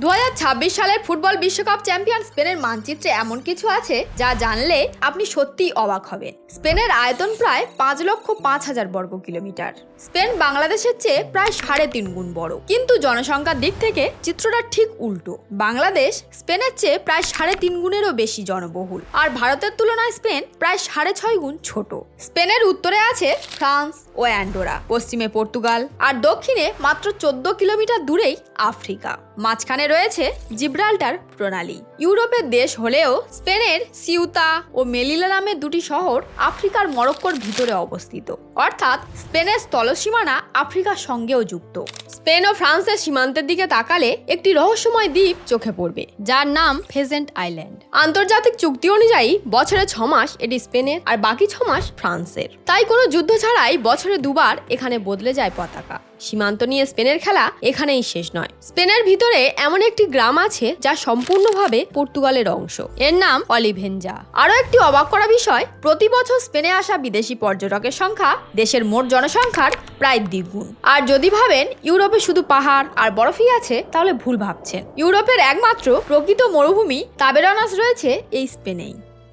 2026 সালের ফুটবল বিশ্বকাপ চ্যাম্পিয়ন স্পেনের মানচিত্রে এমন কিছু আছে যা জানলে আপনি সত্যিই অবাক হবেন। স্পেনের আয়তন প্রায় 5,05,000 বর্গ কিলোমিটার। স্পেন বাংলাদেশের চেয়ে প্রায় 3.5 গুণ বড়, কিন্তু জনসংখ্যার দিক থেকে চিত্রটা ঠিক উল্টো। বাংলাদেশ স্পেনের চেয়ে প্রায় 3.5 গুণেরও বেশি জনবহুল, আর ভারতের তুলনায় স্পেন প্রায় 6.5 গুণ ছোট। স্পেনের উত্তরে আছে ফ্রান্স ও অ্যান্ডোরা, পশ্চিমে পর্তুগাল, আর দক্ষিণে মাত্র 14 কিলোমিটার দূরেই আফ্রিকা। মাঝখানে রয়েছে জিব্রাল্টার প্রণালী। ইউরোপের দেশ হলেও স্পেনের সিউতা ও মেলিলা নামের দুটি শহর আফ্রিকার মরক্কোর ভিতরে অবস্থিত, অর্থাৎ স্পেনের স্থলসীমানা আফ্রিকার সঙ্গেও যুক্ত। স্পেন ও ফ্রান্সের সীমান্তের দিকে তাকালে একটি রহস্যময় দ্বীপ চোখে পড়বে, যার নাম ফেজেন্ট আইল্যান্ড। আন্তর্জাতিক চুক্তি অনুযায়ী বছরে 6 মাস এটি স্পেনের আর বাকি 6 মাস ফ্রান্সের। তাই কোনো যুদ্ধ ছাড়াই বছরে দুবার এখানে বদলে যায় পতাকা। সীমান্ত নিয়ে স্পেনের খেলা এখানেই শেষ নয়। স্পেনের ভিতরে এমন একটি গ্রাম আছে যা সম্পূর্ণভাবে পর্তুগালের অংশ। এর নাম অলিভেঞ্জা। আরও একটি অবাক করা বিষয়, প্রতি বছর স্পেনে আসা বিদেশি পর্যটকের সংখ্যা দেশের মোট জনসংখ্যার প্রায় দ্বিগুণ। আর যদি ভাবেন ইউরোপে শুধু পাহাড় আর বরফই আছে, তাহলে ভুল ভাবছেন। ইউরোপের একমাত্র প্রকৃত মরুভূমি তাবেরানাস রয়েছে এই স্পেনেই।